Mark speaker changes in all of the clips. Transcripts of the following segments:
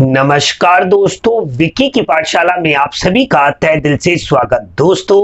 Speaker 1: नमस्कार दोस्तों, विकी की पाठशाला में आप सभी का तहे दिल से स्वागत। दोस्तों,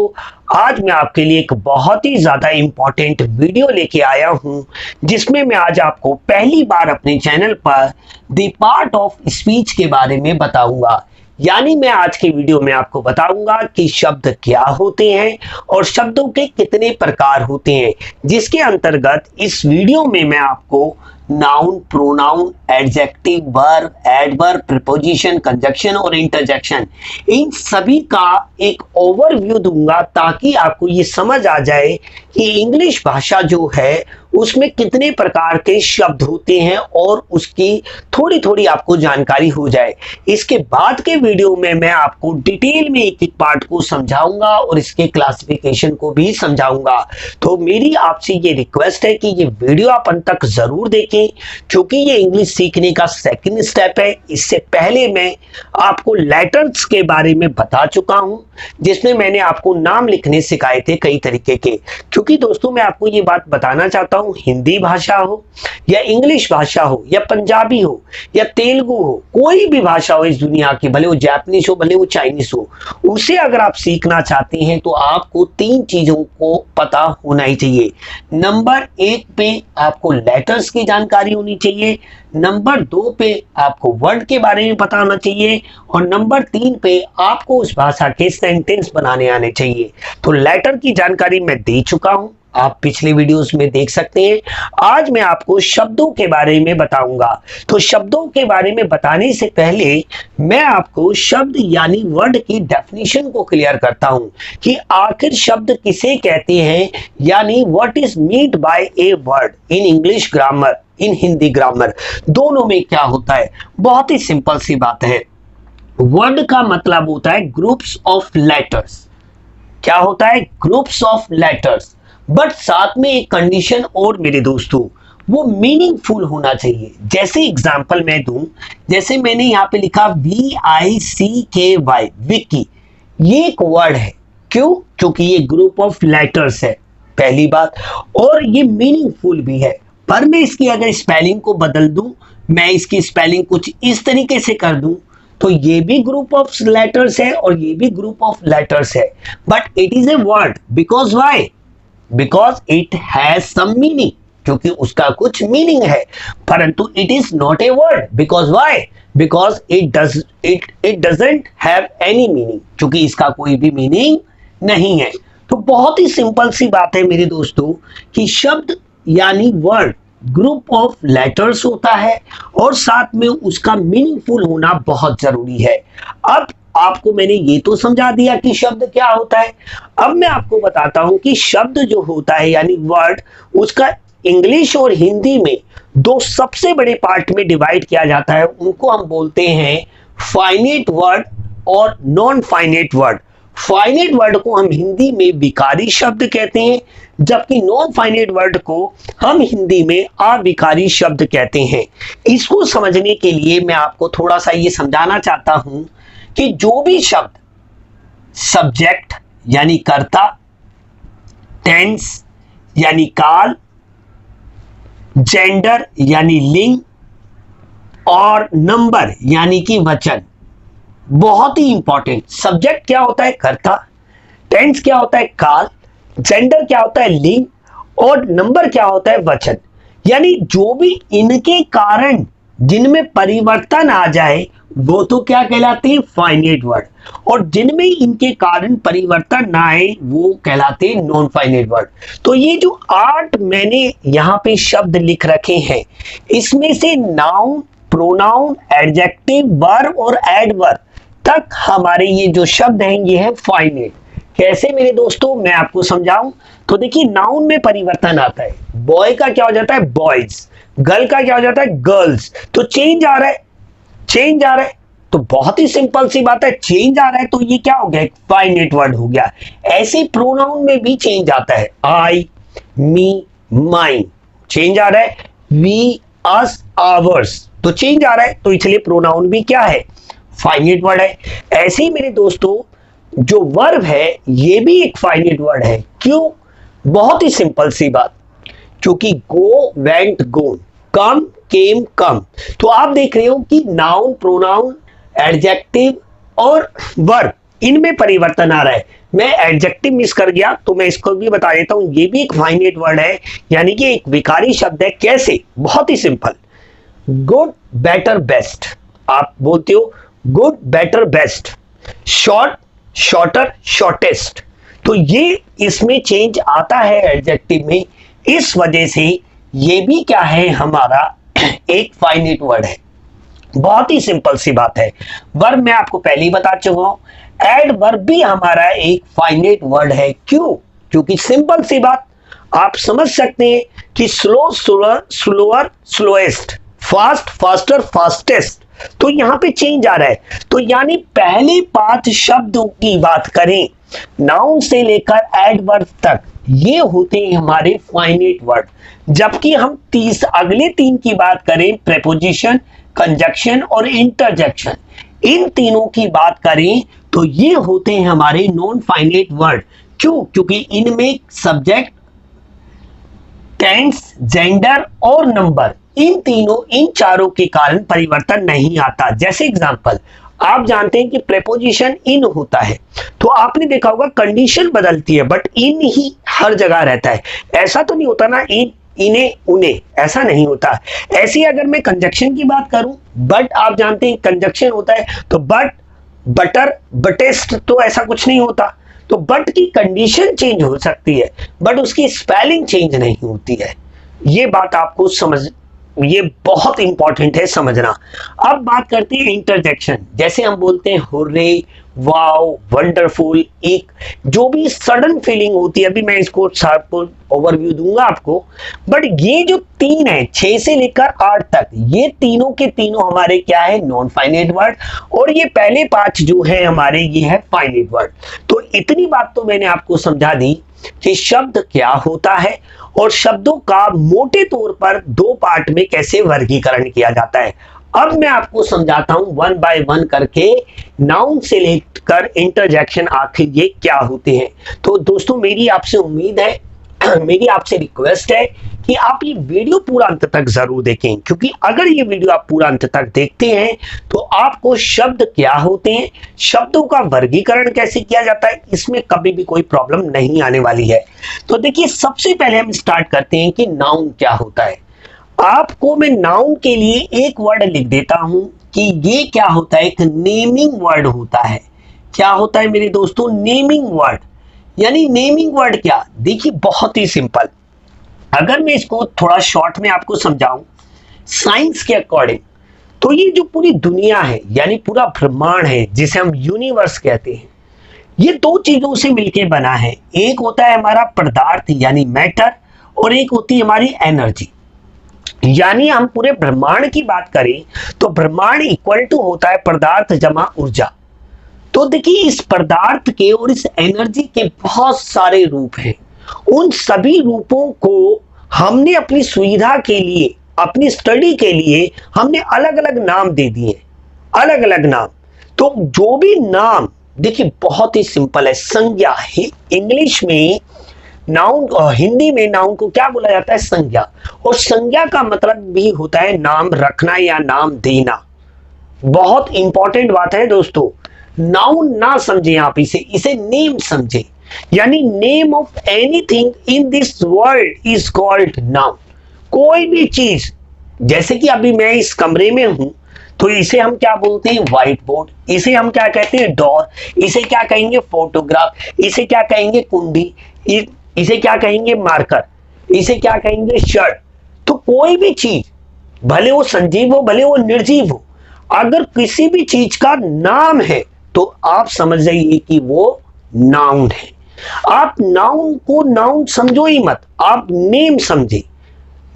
Speaker 1: आज मैं आपके लिए एक बहुत ही ज्यादा इंपॉर्टेंट वीडियो लेके आया हूं, जिसमें मैं आज आपको पहली बार अपने चैनल पर द पार्ट ऑफ स्पीच के बारे में बताऊंगा। यानी मैं आज के वीडियो में आपको बताऊंगा कि शब्द क्या होते हैं और शब्दों के कितने प्रकार होते हैं, जिसके अंतर्गत इस वीडियो में मैं आपको noun, pronoun, adjective, verb, adverb, preposition, conjunction और इंटरजेक्शन, इन सभी का एक ओवरव्यू दूंगा ताकि आपको ये समझ आ जाए कि इंग्लिश भाषा जो है उसमें कितने प्रकार के शब्द होते हैं और उसकी थोड़ी थोड़ी आपको जानकारी हो जाए। इसके बाद के वीडियो में मैं आपको डिटेल में एक एक पार्ट को समझाऊंगा और इसके क्लासिफिकेशन को भी समझाऊंगा। तो मेरी आपसे ये रिक्वेस्ट है कि ये वीडियो आप अंत तक जरूर देखें, क्योंकि ये इंग्लिश सीखने का सेकंड स्टेप है। इससे पहले मैं आपको लेटर्स के बारे में बता चुका हूं, जिसमें मैंने आपको नाम लिखने सिखाए थे कई तरीके के। क्योंकि दोस्तों, मैं आपको ये बात बताना चाहता हूं, हिंदी भाषा हो या इंग्लिश भाषा हो या पंजाबी हो या तेलुगु हो, कोई भी भाषा हो इस दुनिया की, भले वो जापानीज हो भले वो चाइनीज हो, उसे अगर आप सीखना चाहते हैं तो आपको तीन चीजों को पता होना ही चाहिए। नंबर 1 पे आपको लेटर्स की जानकारी होनी चाहिए, नंबर 2 पे आपको वर्ड के बारे में पता होना चाहिए और नंबर 3 पे आपको उस भाषा के सेंटेंस बनाने आने चाहिए। तो लेटर की जानकारी मैं दे चुका हूं, आप पिछले वीडियोस में देख सकते हैं। आज मैं आपको शब्दों के बारे में बताऊंगा। तो शब्दों के बारे में बताने से पहले मैं आपको शब्द यानी वर्ड की डेफिनेशन को क्लियर करता हूं कि आखिर शब्द किसे कहते हैं, यानी what is meant by a word in English grammar, in Hindi grammar, दोनों में क्या होता है। बहुत ही सिंपल सी बात है। वर्ड का मतलब होता है ग्रुप्स ऑफ लेटर्स। क्या होता है? Groups of letters. बट साथ में एक कंडीशन और मेरे दोस्तों, वो मीनिंगफुल होना चाहिए। जैसे एग्जांपल मैं दूं, जैसे मैंने यहां पे लिखा VICKY, विकी, ये एक वर्ड है। क्यों? क्योंकि ये ग्रुप ऑफ लेटर्स है, पहली बात, और ये मीनिंगफुल भी है। पर मैं इसकी अगर स्पेलिंग को बदल दूं, मैं इसकी स्पेलिंग कुछ इस तरीके से कर दूं, तो ये भी ग्रुप ऑफ लेटर्स है और ये भी ग्रुप ऑफ लेटर्स है, but it is a word. Because why? Because it has some meaning, क्योंकि उसका कुछ मीनिंग है, परंतु it is not a word. Because why? Because it doesn't have any meaning, क्योंकि इसका कोई भी मीनिंग नहीं है। तो बहुत ही सिंपल सी बात है मेरे दोस्तों कि शब्द यानी वर्ड ग्रुप ऑफ लेटर्स होता है और साथ में उसका मीनिंगफुल होना बहुत जरूरी है। अब आपको मैंने ये तो समझा दिया कि शब्द क्या होता है। अब मैं आपको बताता हूं कि शब्द जो होता है यानी वर्ड, उसका इंग्लिश और हिंदी में दो सबसे बड़े पार्ट में डिवाइड किया जाता है। उनको हम बोलते हैं फाइनेट वर्ड और non finite word. Finite word को हम हिंदी में विकारी शब्द कहते हैं, जबकि नॉन फाइनेट वर्ड को हम हिंदी में अविकारी शब्द कहते हैं। इसको समझने के लिए मैं आपको थोड़ा सा ये समझाना चाहता हूं कि जो भी शब्द सब्जेक्ट यानी कर्ता, टेंस यानी काल, जेंडर यानी लिंग और नंबर यानी कि वचन, बहुत ही इंपॉर्टेंट। सब्जेक्ट क्या होता है? कर्ता। टेंस क्या होता है? काल। जेंडर क्या होता है? लिंग। और नंबर क्या होता है? वचन। यानी जो भी इनके कारण जिनमें परिवर्तन आ जाए वो तो क्या कहलाते हैं? Finite word. और जिनमें इनके कारण परिवर्तन ना आए वो कहलाते हैं नॉन फाइनेट वर्ड। तो ये जो 8 मैंने यहां पे शब्द लिख रखे हैं, इसमें से नाउन, प्रोनाउन, एडजेक्टिव, वर्ब और एडवर्ब तक हमारे ये जो शब्द हैं ये है फाइनेट। कैसे मेरे दोस्तों? मैं आपको समझाऊं तो देखिए, नाउन में परिवर्तन आता है। बॉय का क्या हो जाता है? बॉयज। गर्ल का क्या हो जाता है? गर्ल्स। तो चेंज आ रहा है, चेंज आ रहा है। तो बहुत ही सिंपल सी बात है, चेंज आ रहा है तो ये क्या हो गया? फाइनेट वर्ड हो गया। ऐसे प्रोनाउन में भी चेंज आता है। आई, मी, माइन, चेंज आ रहा है। वी, अस, आवर्स, तो चेंज आ रहा है। तो इसलिए प्रोनाउन भी क्या है? फाइनेट वर्ड है। ऐसे ही मेरे दोस्तों जो वर्ब है ये भी एक फाइनेट वर्ड है। क्यों? बहुत ही सिंपल सी बात, क्योंकि गो, वेंट, गोन, कम, केम, कम। तो आप देख रहे हो कि नाउन, प्रोनाउन, एडजेक्टिव और वर्ब इनमें परिवर्तन आ रहा है। मैं एडजेक्टिव मिस कर गया तो मैं इसको भी बता देता हूं, ये भी एक फाइनाइट वर्ड है, यानी कि एक विकारी शब्द है। कैसे? बहुत ही सिंपल। Good, better, best. आप बोलते हो good, better, best. Short, shorter, shortest. तो ये इसमें चेंज आता है एडजेक्टिव में, इस वजह से ये भी क्या है, हमारा एक फाइनाइट वर्ड है। बहुत ही सिंपल सी बात है। वर्ब मैं आपको पहले ही बता चुका हूं, एडवर्ब भी हमारा एक फाइनाइट वर्ड है। क्यों? क्योंकि सिंपल सी बात आप समझ सकते हैं कि slow, slower, slower, slowest, fast, faster, fastest. तो यहां पे चेंज आ रहा है। तो यानी पहले 5 शब्दों की बात करें, नाउन से लेकर एडवर्ब तक, ये होते हैं हमारे फाइनाइट वर्ड। जबकि हम अगले 3 की बात करें, प्रेपोजिशन, कंजक्शन और इंटरजेक्शन, इन तीनों की बात करें तो ये होते हैं हमारे नॉन फाइनाइट वर्ड। क्यों? क्योंकि इनमें सब्जेक्ट, टेंस, जेंडर और नंबर, इन चारों के कारण परिवर्तन नहीं आता। जैसे एग्जांपल, आप जानते हैं कि प्रेपोजिशन इन होता है, तो आपने देखा होगा कंडीशन बदलती है, बट इन ही हर जगह रहता है। ऐसा तो नहीं होता ना इन, इन्हें, उन्हें, ऐसा नहीं होता। ऐसी अगर मैं कंजक्शन की बात करूं, बट आप जानते हैं कंजक्शन होता है, तो बट, बटर, बटेस्ट, तो ऐसा कुछ नहीं होता। तो बट की कंडीशन चेंज हो सकती है, बट उसकी स्पेलिंग चेंज नहीं होती है। ये बात आपको समझ, ये बहुत इंपॉर्टेंट है समझना। अब बात करते हैं इंटरजेक्शन। जैसे हम बोलते हैं हुर्रे, वाओ, वंडरफुल, एक जो भी सडन फीलिंग होती है, अभी मैं इसको ओवरव्यू दूंगा आपको। बट ये जो 3 है, 6 से लेकर 8 तक, ये तीनों के तीनों हमारे क्या है, नॉन फाइनाइट वर्ड। और ये पहले 5 जो है हमारे, ये है फाइनाइट वर्ड। तो इतनी बात तो मैंने आपको समझा दी कि शब्द क्या होता है और शब्दों का मोटे तौर पर 2 पार्ट में कैसे वर्गीकरण किया जाता है। अब मैं आपको समझाता हूं 1 बाय 1 करके, नाउन से लेकर इंटरजेक्शन आखिर ये क्या होते हैं। तो दोस्तों मेरी आपसे उम्मीद है, मेरी आपसे रिक्वेस्ट है कि आप ये वीडियो पूरा अंत तक जरूर देखें, क्योंकि अगर ये वीडियो आप पूरा अंत तक देखते हैं तो आपको शब्द क्या होते हैं, शब्दों का वर्गीकरण कैसे किया जाता है, इसमें कभी भी कोई प्रॉब्लम नहीं आने वाली है। तो देखिए, सबसे पहले हम स्टार्ट करते हैं कि नाउन क्या होता है। आपको मैं नाउन के लिए एक वर्ड लिख देता हूं कि ये क्या होता है, एक नेमिंग वर्ड होता है। क्या होता है मेरे दोस्तों? Naming word. यानी नेमिंग वर्ड क्या? देखिए बहुत ही सिंपल, अगर मैं इसको थोड़ा शॉर्ट में आपको समझाऊं साइंस के अकॉर्डिंग, तो ये जो पूरी दुनिया है, यानी पूरा ब्रह्मांड है, जिसे हम यूनिवर्स कहते हैं, ये 2 चीजों से मिलकर बना है। एक होता है हमारा पदार्थ यानी मैटर, और एक होती है हमारी एनर्जी। यानी हम पूरे ब्रह्मांड की बात करें तो ब्रह्मांड इक्वल टू होता है पदार्थ जमा ऊर्जा। तो देखिए, इस पदार्थ के और इस एनर्जी के बहुत सारे रूप हैं। उन सभी रूपों को हमने अपनी सुविधा के लिए, अपनी स्टडी के लिए हमने अलग अलग नाम दे दिए, अलग अलग नाम। तो जो भी नाम, देखिए बहुत ही सिंपल है, संज्ञा है। इंग्लिश में नाउन, हिंदी में नाउन को क्या बोला जाता है? संज्ञा। और संज्ञा का मतलब भी होता है नाम रखना या नाम देना। बहुत इंपॉर्टेंट बात है दोस्तों, नाउन ना समझे आप इसे नेम समझे। यानी name of anything in this world is called noun. कोई भी चीज, जैसे कि अभी मैं इस कमरे में हूं, तो इसे हम क्या बोलते हैं? White board. इसे हम क्या कहते हैं? डोर। इसे क्या कहेंगे? फोटोग्राफ। इसे क्या कहेंगे? कुंडी। इसे क्या कहेंगे? मार्कर। इसे क्या कहेंगे? शर्ट। तो कोई भी चीज, भले वो संजीव हो भले वो निर्जीव हो, अगर किसी भी चीज का नाम है तो आप समझ जाइए कि वो नाउन है। आप नाउन को नाउन समझो ही मत, आप नेम समझे।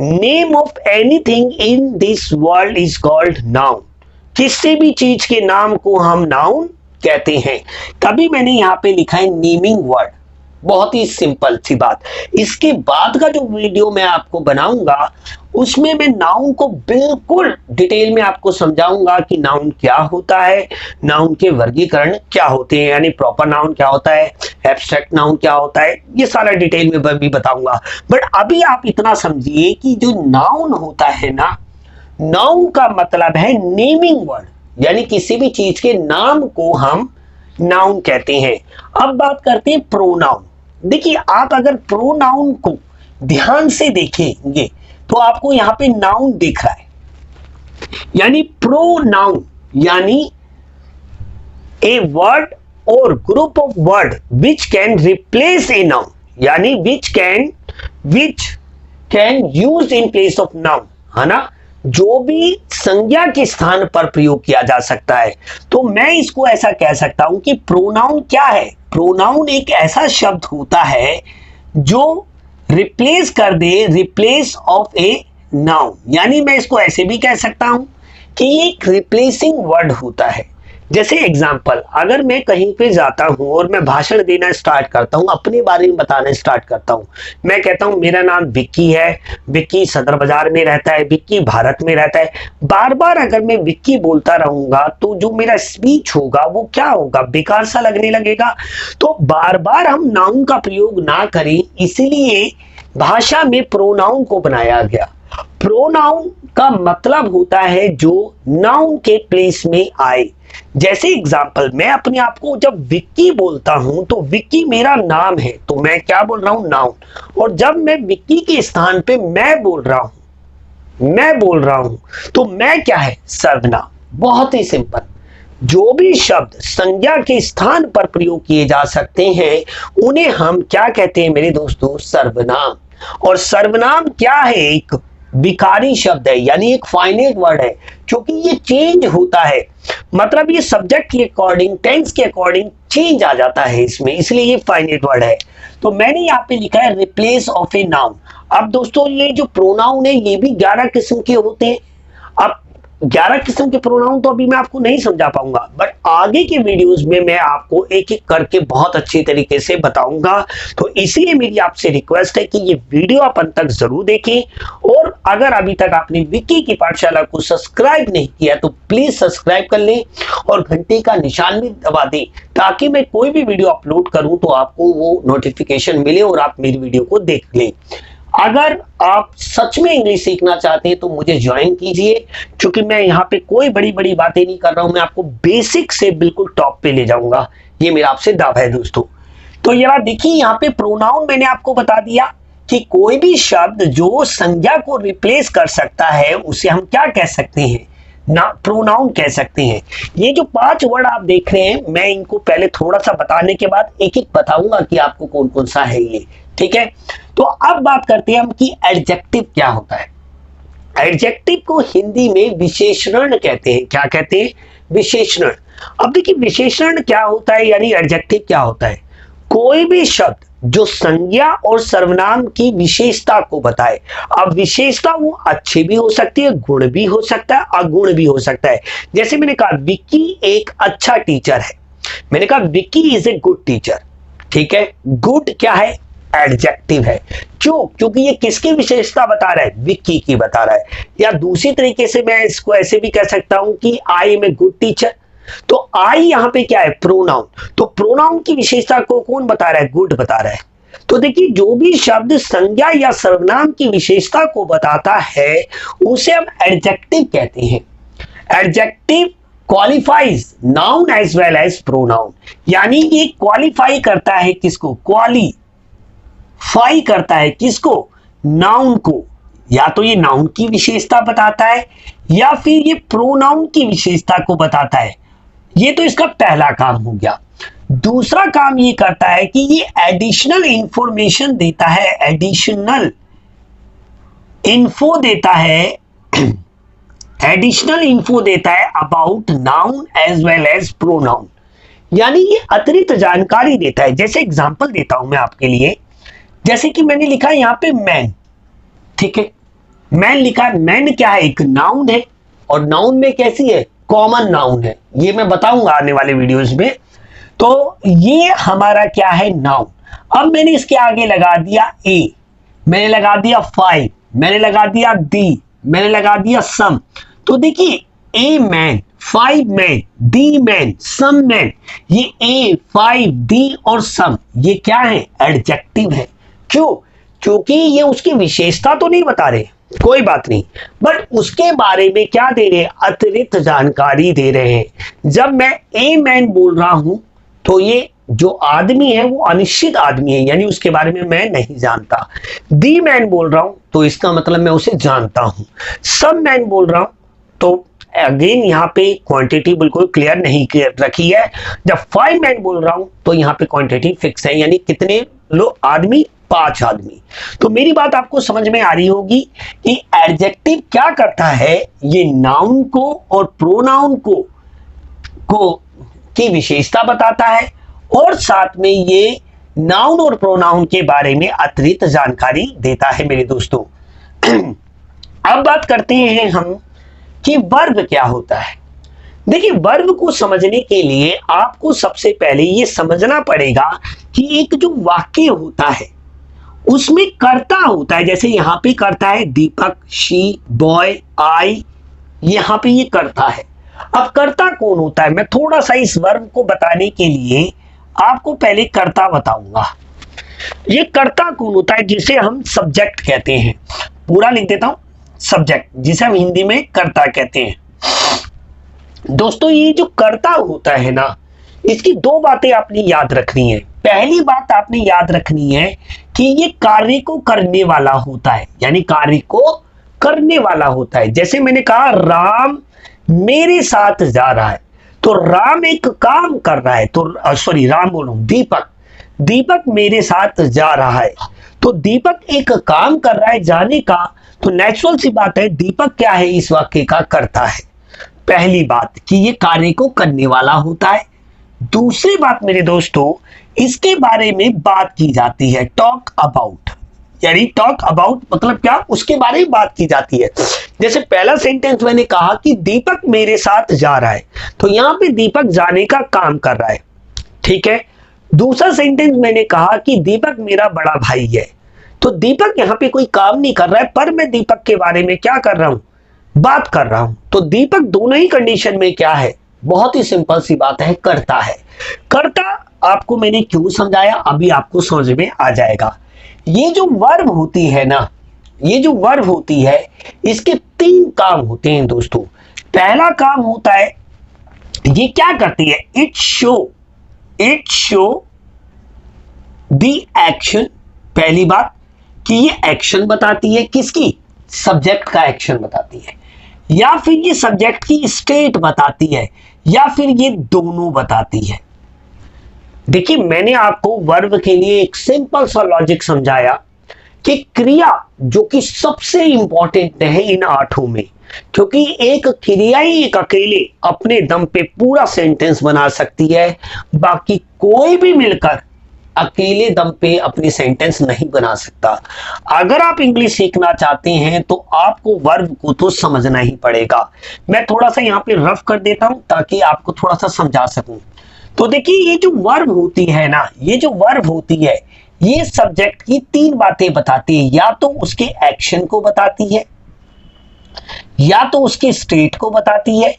Speaker 1: Name of anything in this world is called noun. किसी भी चीज के नाम को हम नाउन कहते हैं। तभी मैंने यहां पे लिखा है नेमिंग वर्ड। बहुत ही सिंपल सी बात। इसके बाद का जो वीडियो मैं आपको बनाऊंगा उसमें मैं नाउन को बिल्कुल डिटेल में आपको समझाऊंगा कि नाउन क्या होता है, नाउन के वर्गीकरण क्या होते हैं, यानी प्रॉपर नाउन क्या होता है, एब्स्ट्रैक्ट नाउन क्या होता है, ये सारा डिटेल में भी बताऊंगा। बट अभी आप इतना समझिए कि जो नाउन होता है ना, नाउन का मतलब है नेमिंग वर्ड, यानी किसी भी चीज के नाम को हम नाउन कहते हैं। अब बात करते हैं प्रोनाउन। देखिए, आप अगर प्रोनाउन को ध्यान से देखेंगे तो आपको यहां पे नाउन दिख रहा है, यानी प्रोनाउन यानी ए वर्ड और group of word which can replace a noun, यानी which can use in place of noun, है ना, जो भी संज्ञा के स्थान पर प्रयोग किया जा सकता है। तो मैं इसको ऐसा कह सकता हूं कि प्रोनाउन क्या है? प्रोनाउन एक ऐसा शब्द होता है जो रिप्लेस कर दे, रिप्लेस ऑफ ए नाउन, यानी मैं इसको ऐसे भी कह सकता हूं कि ये एक रिप्लेसिंग वर्ड होता है। जैसे एग्जांपल, अगर मैं कहीं पे जाता हूं और मैं भाषण देना स्टार्ट करता हूं, अपने बारे में बताना स्टार्ट करता हूं, मैं कहता हूं मेरा नाम विक्की है, विक्की सदर बाजार में रहता है, विक्की भारत में रहता है। बार बार अगर मैं विक्की बोलता रहूंगा तो जो मेरा स्पीच होगा वो क्या होगा, बेकार सा लगने लगेगा। तो बार बार हम नाउन का प्रयोग ना करें, इसलिए भाषा में प्रोनाउन को बनाया गया। प्रोनाउन का मतलब होता है जो नाउन के प्लेस में आए। जैसे एग्जांपल, मैं अपने आप को जब विक्की बोलता हूं तो विक्की मेरा नाम है, तो मैं क्या बोल रहा हूं, नाउन। और जब मैं विक्की के स्थान पे मैं बोल रहा हूं तो मैं क्या है, सर्वनाम। बहुत ही सिंपल, जो भी शब्द संज्ञा के स्थान पर प्रयोग किए जा सकते हैं उन्हें हम क्या कहते हैं मेरे दोस्तों, सर्वनाम। और सर्वनाम क्या है, एक विकारी शब्द है, यानी एक फाइनाइट वर्ड है, क्योंकि ये चेंज होता है, मतलब ये सब्जेक्ट के अकॉर्डिंग, टेंस के अकॉर्डिंग चेंज आ जाता है इसमें, इसलिए ये फाइनाइट वर्ड है। तो मैंने यहाँ पे लिखा है रिप्लेस ऑफ ए नाउन। अब दोस्तों, ये जो प्रोनाउन है ये भी 11 किस्म के होते हैं। अब 11 किस्म के प्रोनाउन तो अभी मैं आपको नहीं समझा पाऊंगा, बट आगे के वीडियोस में मैं आपको एक एक करके बहुत अच्छी तरीके से बताऊंगा। तो इसीलिए मेरी आपसे रिक्वेस्ट है कि ये वीडियो आप अंत तक जरूर देखें, और अगर अभी तक आपने विक्की की पाठशाला को सब्सक्राइब नहीं किया तो प्लीज सब्सक्राइब कर लें और घंटे का निशान भी दबा दें, ताकि मैं कोई भी वीडियो अपलोड करूं तो आपको वो नोटिफिकेशन मिले और आप मेरी वीडियो को देख लें। अगर आप सच में इंग्लिश सीखना चाहते हैं तो मुझे ज्वाइन कीजिए, क्योंकि मैं यहाँ पे कोई बड़ी बड़ी बातें नहीं कर रहा हूं, मैं आपको बेसिक से बिल्कुल टॉप पे ले जाऊंगा, ये मेरा आपसे दावा है दोस्तों। तो यार देखिए, यहाँ पे प्रोनाउन मैंने आपको बता दिया कि कोई भी शब्द जो संज्ञा को रिप्लेस कर सकता है उसे हम क्या कह सकते हैं, ना प्रोनाउन कह सकते हैं। ये जो 5 वर्ड आप देख रहे हैं, मैं इनको पहले थोड़ा सा बताने के बाद एक एक बताऊंगा कि आपको कौन कौन सा है ये, ठीक है। तो अब बात करते हैं हम कि एडजेक्टिव क्या होता है। एडजेक्टिव को हिंदी में विशेषण कहते हैं। क्या कहते हैं, विशेषण। अब देखिए, विशेषण क्या होता है, यानी एडजेक्टिव क्या होता है, कोई भी शब्द जो संज्ञा और सर्वनाम की विशेषता को बताए। अब विशेषता वो अच्छी भी हो सकती है, गुण भी हो सकता है, अगुण भी हो सकता है। जैसे मैंने कहा विक्की एक अच्छा टीचर है, मैंने कहा Vicky is a good teacher, ठीक है। गुड क्या है, एडजेक्टिव है। क्यों, क्योंकि ये किसकी विशेषता बता रहा है, विक्की की बता रहा है। या दूसरी तरीके से मैं इसको ऐसे भी कह सकता हूं कि I am a good teacher, तो आई यहां पे क्या है, प्रोनाउन। तो प्रोनाउन की विशेषता को कौन बता रहा है, गुड बता रहा है। तो देखिए, जो भी शब्द संज्ञा या सर्वनाम की विशेषता को बताता है उसे हम एडजेक्टिव कहते हैं। Adjective qualifies noun as well as pronoun, यानी ये क्वालिफाई करता है किसको, क्वालिफाई करता है किसको, नाउन को। या तो ये नाउन की विशेषता बताता है या फिर ये प्रोनाउन की विशेषता को बताता है। ये तो इसका पहला काम हो गया। दूसरा काम ये करता है कि ये एडिशनल इंफॉर्मेशन देता है, एडिशनल इन्फो देता है, एडिशनल इन्फो देता है about noun as well as pronoun, यानी ये अतिरिक्त जानकारी देता है। जैसे एग्जांपल देता हूं मैं आपके लिए, जैसे कि मैंने लिखा है यहां पे मैन, ठीक है, मैन लिखा है। मैन क्या है, एक नाउन है, और नाउन में कैसी है, कॉमन नाउन है, ये मैं बताऊंगा आने वाले वीडियोस में। तो ये हमारा क्या है, नाउन। अब मैंने इसके आगे लगा दिया ए, मैंने लगा दिया 5, मैंने लगा दिया दी, मैंने लगा दिया सम। तो देखिए a man, 5 man, the man, some man, ये ए, 5, दी और सम ये क्या है? एडजेक्टिव है। क्यों? क्योंकि ये उसकी विशेषता तो नहीं बता रहे, कोई बात नहीं, बट उसके बारे में क्या दे रहे हैं? अतिरिक्त जानकारी दे रहे हैं। जब मैं ए मैन बोल रहा हूं तो ये जो आदमी है वो अनिश्चित आदमी है, यानी उसके बारे में मैं नहीं जानता। दी मैन बोल रहा हूं तो इसका मतलब मैं उसे जानता हूं। सम मैन बोल रहा हूं तो अगेन यहाँ पे क्वांटिटी बिल्कुल क्लियर नहीं रखी है। जब 5 मैन बोल रहा हूं तो यहाँ पे क्वांटिटी फिक्स है, यानी कितने लोग? आदमी, 5 आदमी। तो मेरी बात आपको समझ में आ रही होगी कि एडजेक्टिव क्या करता है? ये नाउन को और प्रोनाउन को की विशेषता बताता है और साथ में ये नाउन और प्रोनाउन के बारे में अतिरिक्त जानकारी देता है मेरे दोस्तों। अब बात करते हैं हम कि वर्ब क्या होता है। देखिए वर्ब को समझने के लिए आपको सबसे पहले ये समझना पड़ेगा कि एक जो वाक्य होता है उसमें कर्ता होता है। जैसे यहां पे कर्ता है दीपक, शी, बॉय, आई, यहां पे ये कर्ता है। अब कर्ता कौन होता है? मैं थोड़ा सा इस वर्ब को बताने के लिए आपको पहले कर्ता बताऊंगा। ये कर्ता कौन होता है? जिसे हम सब्जेक्ट कहते हैं। पूरा लिख देता हूं, सब्जेक्ट, जिसे हम हिंदी में कर्ता कहते हैं। दोस्तों ये जो कर्ता होता है ना, इसकी 2 बातें आपने याद रखनी है। पहली बात आपने याद रखनी है कि ये कार्य को करने वाला होता है, यानी कार्य को करने वाला होता है। जैसे मैंने कहा राम मेरे साथ जा रहा है, तो राम एक काम कर रहा है, तो सॉरी राम बोल रहा हूं, दीपक मेरे साथ जा रहा है। तो दीपक एक काम कर रहा है जाने का, तो नेचुरल सी बात है दीपक क्या है? इस वाक्य का कर्ता है। पहली बात कि ये कार्य को करने वाला होता है। दूसरी बात मेरे दोस्तों, इसके बारे में बात की जाती है, टॉक अबाउट, यानी टॉक अबाउट मतलब क्या? उसके बारे में बात की जाती है। जैसे पहला सेंटेंस मैंने कहा कि दीपक मेरे साथ जा रहा है, तो यहां पे दीपक जाने का काम कर रहा है, ठीक है। दूसरा सेंटेंस मैंने कहा कि दीपक मेरा बड़ा भाई है, तो दीपक यहां पे कोई काम नहीं कर रहा है, पर मैं दीपक के बारे में क्या कर रहा हूं? बात कर रहा हूं। तो दीपक दोनों ही कंडीशन में क्या है? बहुत ही सिंपल सी बात है, करता है। कर्ता आपको मैंने क्यों समझाया, अभी आपको समझ में आ जाएगा। ये जो वर्ब होती है ना, ये जो वर्ब होती है, इसके 3 काम होते हैं दोस्तों। पहला काम होता है, ये क्या करती है? It show the action. पहली बात कि ये एक्शन बताती है, किसकी? सब्जेक्ट का एक्शन बताती है, या फिर ये सब्जेक्ट की स्टेट बताती है, या फिर ये दोनों बताती है। देखिए मैंने आपको वर्ब के लिए एक सिंपल सा लॉजिक समझाया कि क्रिया जो कि सबसे इंपॉर्टेंट है इन 8 में, क्योंकि एक क्रिया ही एक अकेले अपने दम पे पूरा सेंटेंस बना सकती है, बाकी कोई भी मिलकर अकेले दम पे अपनी सेंटेंस नहीं बना सकता। अगर आप इंग्लिश सीखना चाहते हैं तो आपको वर्ब को तो समझना ही पड़ेगा। मैं थोड़ा सा यहाँ पे रफ कर देता हूं ताकि आपको थोड़ा सा समझा सकूं। तो देखिए ये जो वर्ब होती है ना, ये जो वर्ब होती है, ये सब्जेक्ट की 3 बातें बताती है। या तो उसके एक्शन को बताती है, या तो उसके स्टेट को बताती है,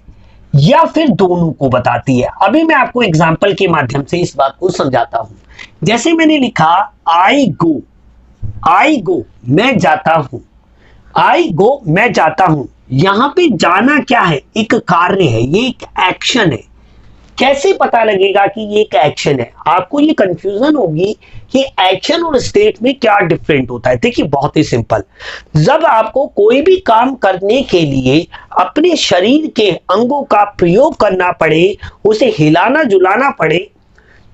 Speaker 1: या फिर दोनों को बताती है। अभी मैं आपको एग्जांपल के माध्यम से इस बात को समझाता हूं। जैसे मैंने लिखा आई गो मैं जाता हूं, आई गो मैं जाता हूं। यहां पे जाना क्या है? एक कार्य है, ये एक एक्शन है। कैसे पता लगेगा कि ये एक एक्शन है? आपको ये कंफ्यूजन होगी कि एक्शन और स्टेट में क्या डिफरेंट होता है। देखिए बहुत ही सिंपल, जब आपको कोई भी काम करने के लिए अपने शरीर के अंगों का प्रयोग करना पड़े, उसे हिलाना जुलाना पड़े,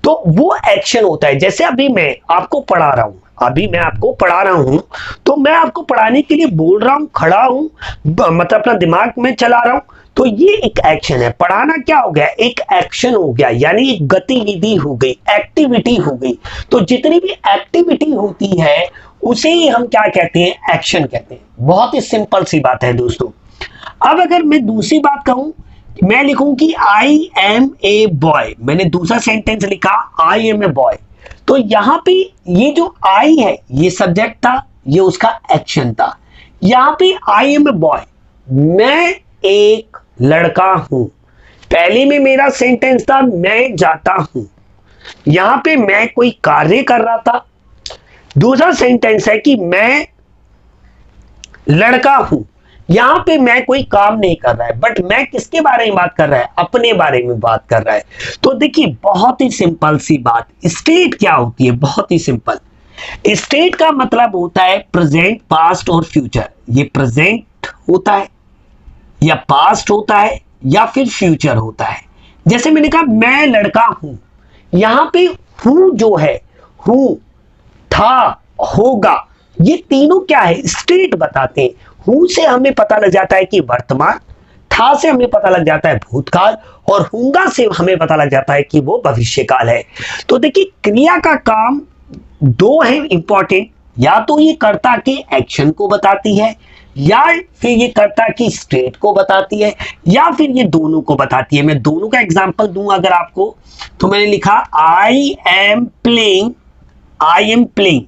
Speaker 1: तो वो एक्शन होता है। जैसे अभी मैं आपको पढ़ा रहा हूं, तो मैं आपको पढ़ाने के लिए बोल रहा हूं, खड़ा हूं, मतलब अपना दिमाग में चला रहा हूं, तो ये एक एक्शन है। पढ़ाना क्या हो गया? एक एक्शन हो गया, यानी एक गतिविधि हो गई, एक्टिविटी हो गई। तो जितनी भी एक्टिविटी होती है उसे ही हम क्या कहते हैं? एक्शन कहते हैं। बहुत ही सिंपल सी बात है दोस्तों। अब अगर मैं दूसरी बात कहूं, मैं लिखूं कि आई एम ए बॉय, मैंने दूसरा सेंटेंस लिखा आई एम ए बॉय, तो यहां पे ये जो आई है ये सब्जेक्ट था, ये उसका एक्शन था। यहां पे आई एम ए बॉय, मैं एक लड़का हूं। पहले में मेरा सेंटेंस था मैं जाता हूं, यहां पे मैं कोई कार्य कर रहा था। दूसरा सेंटेंस है कि मैं लड़का हूं, यहां पे मैं कोई काम नहीं कर रहा है, बट मैं किसके बारे में बात कर रहा है, अपने बारे में बात कर रहा है। तो देखिए बहुत ही सिंपल सी बात, स्टेट क्या होती है, बहुत ही सिंपल। स्टेट का मतलब होता है प्रेजेंट, पास्ट और फ्यूचर। ये प्रेजेंट होता है या पास्ट होता है या फिर फ्यूचर होता है। जैसे मैंने कहा मैं लड़का हूं, यहां पे हूं जो है, हूं, था, होगा, ये तीनों क्या है, स्टेट बताते हैं। हूं से हमें पता लग जाता है कि वर्तमान, था से हमें पता लग जाता है भूतकाल, और होगा से हमें पता लग जाता है कि वो भविष्यकाल है। तो देखिए क्रिया का काम दो है इंपॉर्टेंट, या तो ये कर्ता के एक्शन को बताती है, या फिर ये कर्ता की स्टेट को बताती है, या फिर ये दोनों को बताती है। मैं दोनों का एग्जांपल दूंगा अगर आपको, तो मैंने लिखा I am playing, I am playing,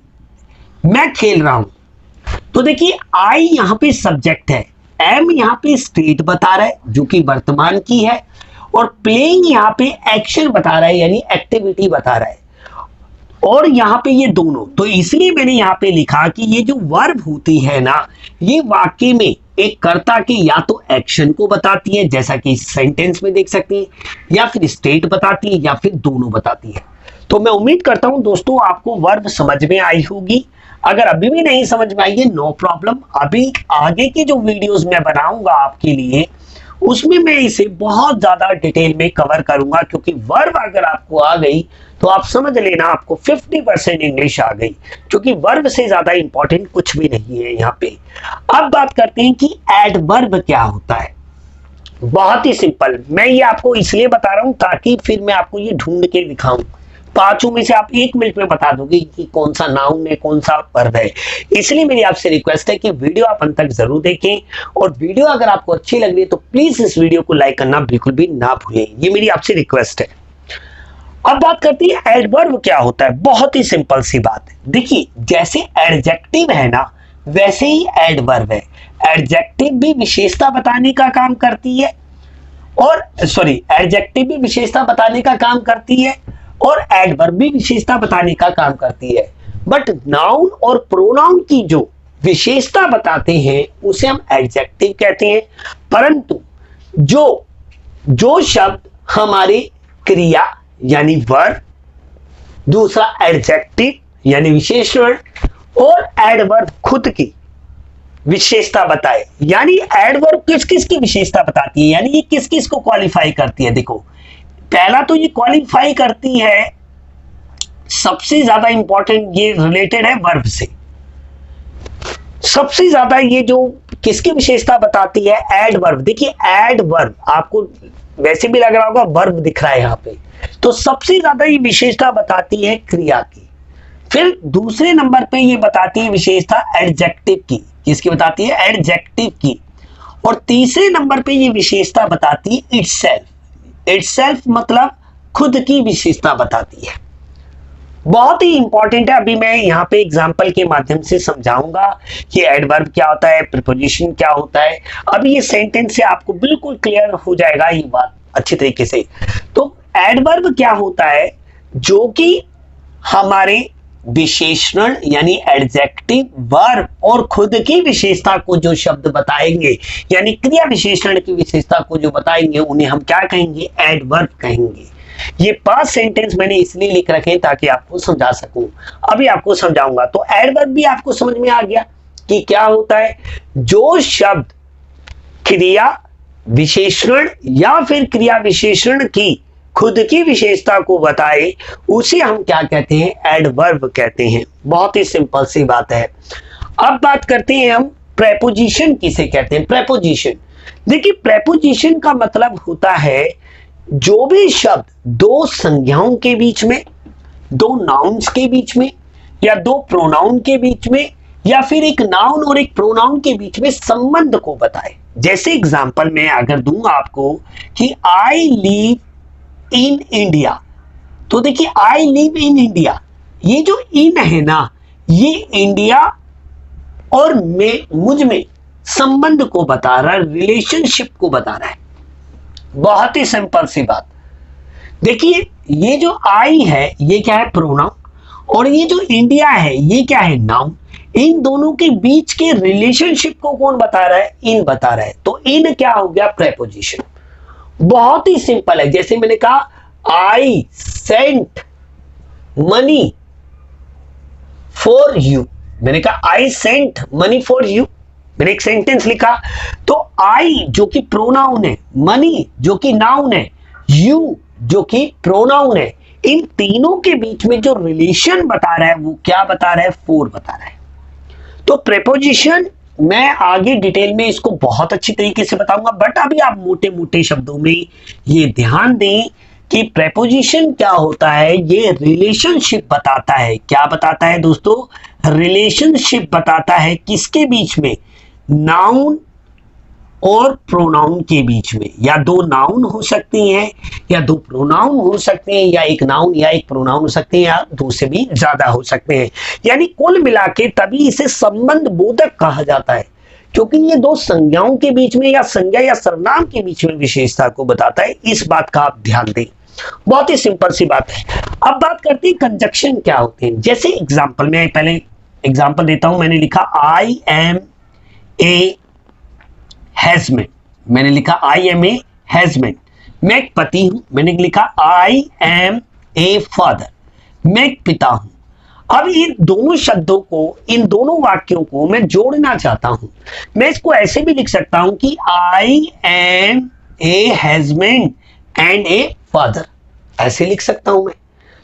Speaker 1: मैं खेल रहा हूं। तो देखिए आई यहां पे सब्जेक्ट है, एम यहां पे स्टेट बता रहा है जो कि वर्तमान की है, और प्लेइंग यहां पे एक्शन बता रहा है यानी एक्टिविटी बता रहा है, और यहां पे ये दोनों। तो इसलिए मैंने यहां पे लिखा कि ये जो वर्ब होती है ना, ये वाक्य में एक कर्ता के या तो एक्शन को बताती है, जैसा कि इस सेंटेंस में देख सकते हैं, या फिर स्टेट बताती है, या फिर दोनों बताती है। तो मैं उम्मीद करता हूं दोस्तों आपको वर्ब समझ में आई होगी। अगर अभी भी नहीं समझ में आई है, नो प्रॉब्लम, अभी आगे की जो वीडियोस मैं बनाऊंगा आपके लिए, उसमें मैं इसे बहुत ज्यादा डिटेल में कवर करूंगा, क्योंकि वर्ब अगर आपको आ गई तो आप समझ लेना आपको 50% इंग्लिश आ गई, क्योंकि वर्ब से ज्यादा इंपॉर्टेंट कुछ भी नहीं है यहाँ पे। अब बात करते हैं कि एडवर्ब क्या होता है। बहुत ही सिंपल, मैं ये आपको इसलिए बता रहा हूं ताकि फिर मैं आपको ये ढूंढ के दिखाऊं, पांचों में से आप 1 मिनट में बता दोगे कि कौन सा नाउन है कौन सा वर्ब है। इसलिए मेरी आपसे रिक्वेस्ट है कि वीडियो आप अंत तक जरूर देखें, और वीडियो अगर आपको अच्छी लग रही है तो प्लीज इस वीडियो को लाइक करना बिल्कुल भी ना भूलें, ये मेरी आपसे रिक्वेस्ट है। अब बात करते हैं एडवर्ब क्या होता है। बहुत ही सिंपल सी बात है, देखिए जैसे एडजेक्टिव है ना, वैसे ही एडवर्ब है। एडजेक्टिव भी विशेषता बताने का काम करती है, और एडजेक्टिव भी विशेषता बताने का काम करती है, और एडवर्ब भी विशेषता बताने का काम करती है। बट नाउन और प्रोनाउन की जो विशेषता बताते हैं उसे हम एडजेक्टिव कहते हैं, परंतु जो शब्द हमारे क्रिया यानी वर्ब, दूसरा एडजेक्टिव यानी विशेषण, और एडवर्ब खुद की विशेषता बताए, यानी एडवर्ब किस किस की विशेषता बताती है, यानी ये किस किस को क्वालिफाई करती है। देखो पहला तो ये क्वालिफाई करती है, सबसे ज्यादा इंपॉर्टेंट ये रिलेटेड है वर्ब से। सबसे ज्यादा ये जो किसकी विशेषता बताती है, एडवर्ब। देखिए एडवर्ब आपको वैसे भी लग रहा होगा वर्ब दिख रहा है यहाँ पे, तो सबसे ज्यादा ये विशेषता बताती है क्रिया की। फिर दूसरे नंबर पे ये बताती है विशेषता एडजेक्टिव की, किसकी बताती है, एडजेक्टिव की। और तीसरे नंबर पे ये विशेषता बताती है इटसेल्फ। इटसेल्फ मतलब खुद की विशेषता बताती है। बहुत ही इंपॉर्टेंट है, अभी मैं यहाँ पे एग्जांपल के माध्यम से समझाऊंगा कि एडवर्ब क्या होता है, प्रीपोजिशन क्या होता है। अभी ये सेंटेंस से आपको बिल्कुल क्लियर हो जाएगा ये बात अच्छी तरीके से। तो एडवर्ब क्या होता है, जो कि हमारे विशेषण यानी एडजेक्टिव, वर्ब और खुद की विशेषता को जो शब्द बताएंगे, यानी क्रिया विशेषण की विशेषता को जो बताएंगे, उन्हें हम क्या कहेंगे, एडवर्ब कहेंगे। ये 5 सेंटेंस मैंने इसलिए लिख रखे हैं ताकि आपको समझा सकूं। अभी आपको समझाऊंगा। तो एडवर्ब भी आपको समझ में आ गया कि क्या होता है, जो शब्द क्रिया विशेषण या फिर क्रिया विशेषण की खुद की विशेषता को बताए, उसे हम क्या कहते हैं, एडवर्ब कहते हैं। बहुत ही सिंपल सी बात है। अब बात करते हैं हम प्रेपोजिशन किसे कहते हैं। प्रेपोजिशन, देखिए प्रेपोजिशन का मतलब होता है जो भी शब्द दो संज्ञाओं के बीच में, दो नाउन्स के बीच में, या दो प्रोनाउन के बीच में, या फिर एक नाउन और एक प्रोनाउन के बीच में संबंध को बताए। जैसे एग्जांपल मैं अगर दूंगा आपको कि आई लिव इन इंडिया, तो देखिए आई लिव इन इंडिया, ये जो इन है ना, ये इंडिया और मुझ में संबंध को बता रहा है, रिलेशनशिप को बता रहा है। बहुत ही सिंपल सी बात। देखिए ये जो आई है ये क्या है, प्रोनाउन, और ये जो इंडिया है ये क्या है, नाउन। इन दोनों के बीच के रिलेशनशिप को कौन बता रहा है, इन बता रहा है। तो इन क्या हो गया, प्रेपोजिशन। बहुत ही सिंपल है। जैसे मैंने कहा I sent money for you, मैंने कहा I sent money for you, मैंने एक सेंटेंस लिखा। तो आई जो कि प्रोनाउन है, मनी जो कि नाउन है, यू जो कि प्रोनाउन है, इन तीनों के बीच में जो रिलेशन बता रहा है वो क्या बता रहा है, फोर बता रहा है। तो प्रेपोजिशन मैं आगे डिटेल में इसको बहुत अच्छी तरीके से बताऊंगा, बट अभी आप मोटे मोटे शब्दों में ये ध्यान दें कि प्रेपोजिशन क्या होता है, ये रिलेशनशिप बताता है। क्या बताता है दोस्तों, रिलेशनशिप बताता है। किसके बीच में, नाउन और प्रोनाउन के बीच में। या दो नाउन हो सकती हैं, या दो प्रोनाउन हो सकते हैं, या एक नाउन या एक प्रोनाउन हो सकते हैं, या दो से भी ज्यादा हो सकते हैं। यानी कुल मिला के तभी इसे संबंध बोधक कहा जाता है, क्योंकि ये दो संज्ञाओं के बीच में या संज्ञा या सर्वनाम के बीच में विशेषता को बताता है। इस बात का आप ध्यान दें, बहुत ही सिंपल सी बात है। अब बात करते हैं कंजक्शन क्या होते हैं। जैसे एग्जाम्पल, मैं पहले एग्जाम्पल देता हूं। मैंने लिखा आई एम ए हैजमैन, मैंने लिखा आई एम ए हैजमैन। मैं एक पति हूं, मैंने लिखा आई एम ए फादर, मैं एक पिता हूं। अब इन दोनों शब्दों को, इन दोनों वाक्यों को मैं जोड़ना चाहता हूं। मैं इसको ऐसे भी लिख सकता हूं कि I am a husband and a father, ऐसे लिख सकता हूं मैं।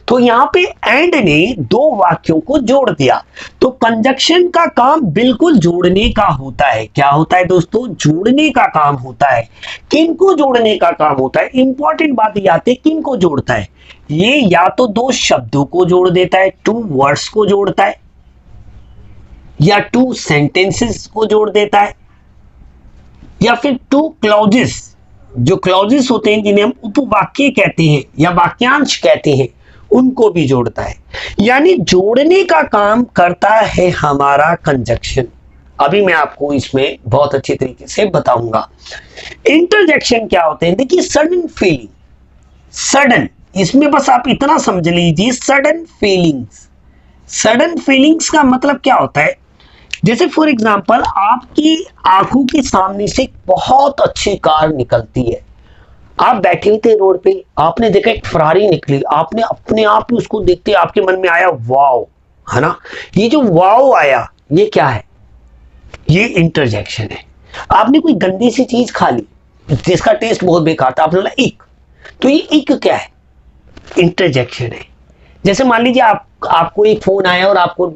Speaker 1: तो यहां पे एंड ने दो वाक्यों को जोड़ दिया। तो कंजक्शन का काम बिल्कुल जोड़ने का होता है। क्या होता है दोस्तों, जोड़ने का काम होता है। किन को जोड़ने का काम होता है, इंपॉर्टेंट बात ये आती है, किन को जोड़ता है। ये या तो दो शब्दों को जोड़ देता है, टू वर्ड्स को जोड़ता है, या टू सेंटेंसेस को जोड़ देता है, या फिर टू क्लॉजेस, जो क्लॉजेस होते हैं जिन्हें हम उपवाक्य कहते हैं या वाक्यांश कहते हैं, उनको भी जोड़ता है। यानी जोड़ने का काम करता है हमारा कंजक्शन। अभी मैं आपको इसमें बहुत अच्छे तरीके से बताऊंगा। इंटरजेक्शन क्या होते हैं, देखिए सडन फीलिंग, सडन, इसमें बस आप इतना समझ लीजिए, सडन फीलिंग्स। सडन फीलिंग्स का मतलब क्या होता है, जैसे फॉर एग्जांपल आपकी आंखों के सामने से एक बहुत अच्छी कार निकलती है, आप बैठे थे रोड पे, आपने देखा एक फरारी निकली, आपने अपने आप ही उसको देखते आपके मन में आया वाओ, है ना। ये जो वाओ आया ये क्या है, ये इंटरजेक्शन है। आपने कोई गंदी सी चीज खा ली जिसका टेस्ट बहुत बेकार था, आपने बोला इक, तो ये इक क्या है, इंटरजेक्शन है। जैसे मान लीजिए आपको एक फोन आया और आपको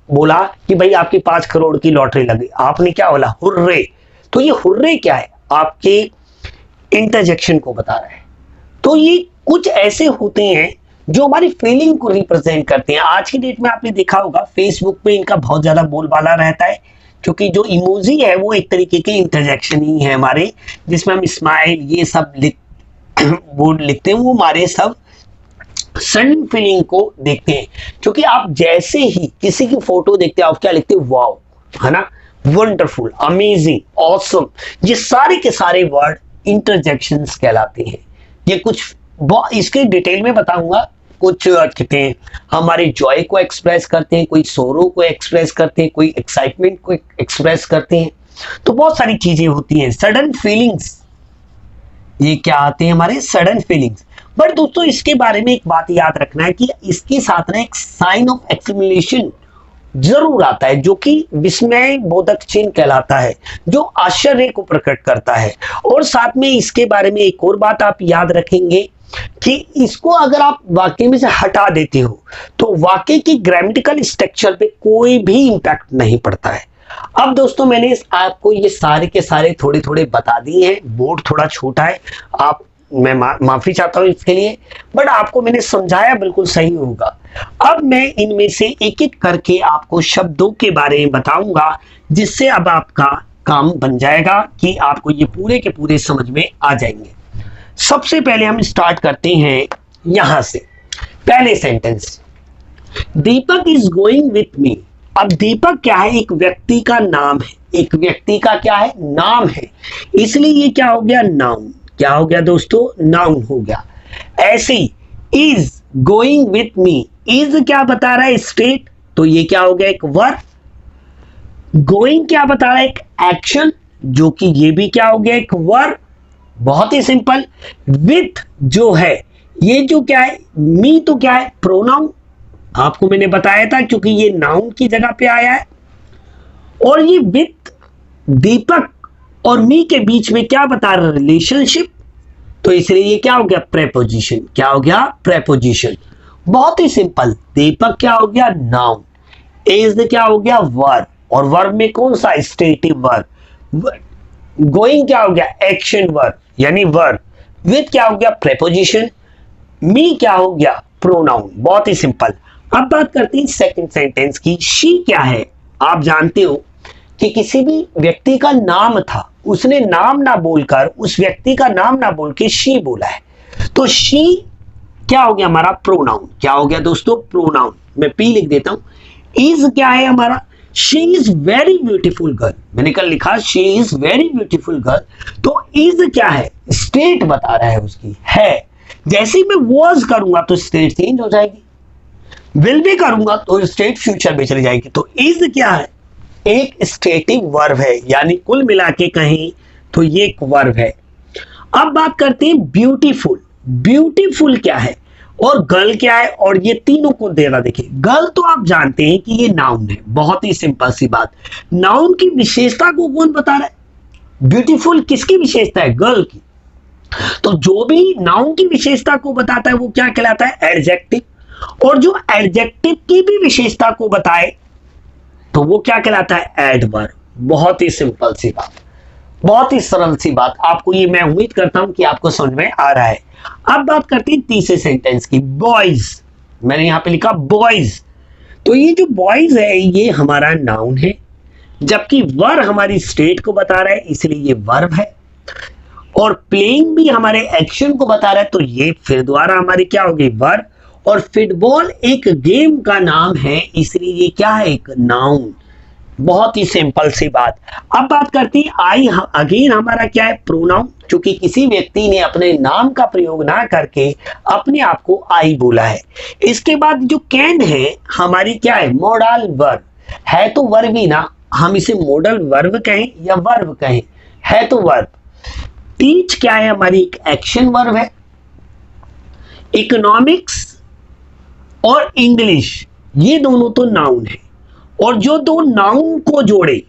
Speaker 1: बोला कि भाई आपकी 5 करोड़ की लॉटरी लगी, आपने क्या बोला, हुर्रे। तो ये हुर्रे क्या है, आपके इंटरजेक्शन को बता रहा है। तो ये कुछ ऐसे होते हैं जो हमारी फीलिंग को रिप्रेजेंट करते हैं। आज की डेट में आपने देखा होगा फेसबुक पे इनका बहुत ज्यादा बोलबाला रहता है, क्योंकि जो इमोजी है वो एक तरीके के इंटरजेक्शन ही है हमारे, जिसमें हम स्माइल ये सब बोर्ड लिखते हैं, वो हमारे सब सडन फीलिंग को देखते हैं। क्योंकि आप जैसे ही किसी की फोटो देखते हैं आप क्या लिखते हैं, वाओ, है ना, वंडरफुल, अमेजिंग, ऑसम, ये सारे के सारे वर्ड इंटरजेक्शंस कहलाते हैं। ये कुछ इसके डिटेल में बताऊंगा। कुछ कहते हैं हमारे जॉय को एक्सप्रेस करते हैं, कोई सोरो को एक्सप्रेस करते हैं, कोई एक्साइटमेंट को एक्सप्रेस करते हैं। तो बहुत सारी चीजें होती हैं। सडन फीलिंग्स, ये क्या आते हैं हमारे सडन फीलिंग्स। बट दोस्तों इसके बारे में एक बात याद रखना है कि इसके साथ ना एक साइन ऑफ एक्सक्लेमेशन जरूर आता है, जो कि विस्मय बोधक चिन्ह कहलाता है, जो आश्चर्य को प्रकट करता है। और साथ में इसके बारे में एक और बात आप याद रखेंगे कि इसको अगर आप वाक्य में से हटा देते हो तो वाक्य की ग्रामेटिकल स्ट्रक्चर पे कोई भी इंपैक्ट नहीं पड़ता है। अब दोस्तों मैंने आपको ये सारे के सारे थोड़े थोड़े बता दिए हैं। बोर्ड थोड़ा छोटा है, मैं माफी चाहता हूं इसके लिए, बट आपको मैंने समझाया बिल्कुल सही होगा। अब मैं इनमें से एक एक करके आपको शब्दों के बारे में बताऊंगा, जिससे अब आपका काम बन जाएगा कि आपको ये पूरे के पूरे समझ में आ जाएंगे। सबसे पहले हम स्टार्ट करते हैं यहां से। पहले sentence, Deepak is going with me अब दीपक क्या है, एक व्यक्ति का नाम है, एक व्यक्ति का क्या है, नाम है, इसलिए ये क्या हो गया, नाउन। क्या हो गया दोस्तों, नाउन हो गया। ऐसे is going with me, is क्या बता रहा है, स्टेट, तो ये क्या हो गया, एक वर्ब। गोइंग क्या बता रहा है, एक एक्शन, जो कि ये भी क्या हो गया, एक वर्ब। बहुत ही सिंपल। विथ जो है, ये जो क्या है, मी तो क्या है, प्रोनाउन, आपको मैंने बताया था, क्योंकि ये नाउन की जगह पे आया है। और ये विथ दीपक और मी के बीच में क्या बता रहा है, रिलेशनशिप, तो इसलिए ये क्या हो गया, प्रेपोजिशन। क्या हो गया, प्रेपोजिशन। बहुत ही सिंपल। दीपक क्या हो गया, नाउन, इज क्या हो गया, वर्ब, और वर्ब में कौन सा, स्टेटिव वर्ब। गोइंग क्या हो गया, एक्शन वर्ब यानी वर्ब। विथ क्या हो गया, प्रेपोजिशन। मी क्या हो गया, प्रोनाउन। बहुत ही सिंपल। अब बात करते हैं सेकंड सेंटेंस की। शी क्या है, आप जानते हो कि किसी भी व्यक्ति का नाम था, उसने नाम ना बोलकर, उस व्यक्ति का नाम ना बोल के शी बोला है, तो शी क्या हो गया हमारा, प्रोनाउन। क्या हो गया दोस्तों, प्रोनाउन। मैं पी लिख देता हूं। इज क्या है हमारा, she is very beautiful girl, मैंने कल लिखा she is very beautiful girl, तो इज क्या है, स्टेट बता रहा है उसकी, है। जैसे ही मैं वॉज करूंगा तो स्टेट चेंज हो जाएगी, विल भी करूंगा तो स्टेट फ्यूचर में चली जाएगी। तो इज क्या है, एक स्टेटिव वर्ब है, यानी कुल मिला के कहें तो ये एक वर्ब है। अब बात करते हैं ब्यूटीफुल। ब्यूटीफुल क्या है और गर्ल क्या है, और ये तीनों को दे रहा। देखिए गर्ल तो आप जानते हैं कि ये नाउन है, बहुत ही सिंपल सी बात। नाउन की विशेषता को कौन बता रहा है, ब्यूटीफुल किसकी विशेषता है, गर्ल की। तो जो भी नाउन की विशेषता को बताता है वो क्या कहलाता है, एडजेक्टिव। और जो एडजेक्टिव की भी विशेषता को बताए तो वो क्या कहलाता है, एडवर्ब। बहुत ही सिंपल सी बात, बहुत ही सरल सी बात। आपको ये मैं उम्मीद करता हूं कि आपको समझ में आ रहा है। अब बात करते हैं तीसरे सेंटेंस की। बॉयज, मैंने यहां पे लिखा बॉयज, तो ये जो बॉयज है ये हमारा नाउन है, जबकि वर हमारी स्टेट को बता रहा है, इसलिए ये वर्ब है। और प्लेइंग भी हमारे एक्शन को बता रहा है, तो ये फिर दोबारा हमारी क्या होगी, वर्ब। और फुटबॉल एक गेम का नाम है, इसलिए ये क्या है, एक नाउन। बहुत ही सिंपल सी बात। अब बात करते हैं आई, अगेन हमारा क्या है, प्रोनाउन, क्योंकि किसी व्यक्ति ने अपने नाम का प्रयोग ना करके अपने आप को आई बोला है। इसके बाद जो कैन है हमारी क्या है, मॉडल वर्ब है, तो वर्ब ही ना, हम इसे मॉडल वर्ब कहें या वर्ब कहें, है तो वर्ब। टीच क्या है, हमारी एक एक्शन वर्ब है। इकोनॉमिक्स और इंग्लिश ये दोनों तो नाउन है, और जो दो नाउन को जोड़े,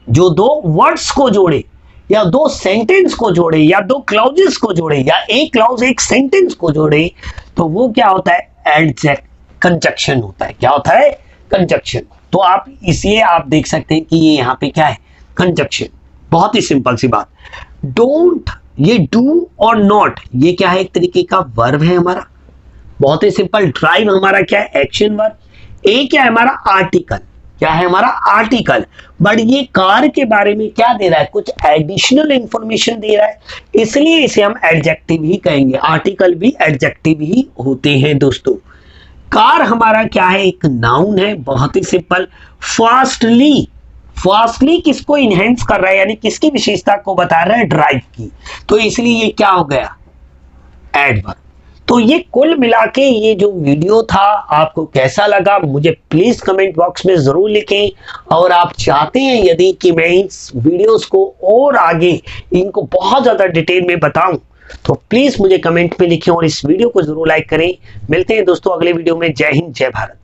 Speaker 1: जो दो वर्ड्स को जोड़े, या दो सेंटेंस को जोड़े, या दो क्लाउजेस को जोड़े, या एक क्लाउज एक सेंटेंस को जोड़े, तो वो क्या होता है, एडजेक्ट कंजक्शन होता है। क्या होता है, कंजक्शन। तो आप इसलिए आप देख सकते हैं कि ये यहाँ पे क्या है, कंजक्शन। बहुत ही सिंपल सी बात। डोंट, ये डू और नॉट ये क्या है, एक तरीके का वर्ब है हमारा, बहुत ही सिंपल। ड्राइव हमारा क्या है, एक्शन वर्ब। ए क्या है हमारा, आर्टिकल, क्या है हमारा, आर्टिकल। बट ये कार के बारे में क्या दे रहा है, कुछ एडिशनल इंफॉर्मेशन दे रहा है, इसलिए इसे हम एडजेक्टिव ही कहेंगे। आर्टिकल भी एडजेक्टिव ही होते हैं दोस्तों। कार हमारा क्या है, एक नाउन है, बहुत ही सिंपल। फास्टली, फास्टली किसको इनहेंस कर रहा है, यानी किसकी विशेषता को बता रहा है, ड्राइव की, तो इसलिए ये क्या हो गया, एडवर्ब। तो ये कुल मिला के ये जो वीडियो था आपको कैसा लगा, मुझे प्लीज कमेंट बॉक्स में जरूर लिखें। और आप चाहते हैं यदि कि मैं इस वीडियोस को और आगे इनको बहुत ज्यादा डिटेल में बताऊं, तो प्लीज मुझे कमेंट में लिखें और इस वीडियो को जरूर लाइक करें। मिलते हैं दोस्तों अगले वीडियो में। जय हिंद, जय भारत।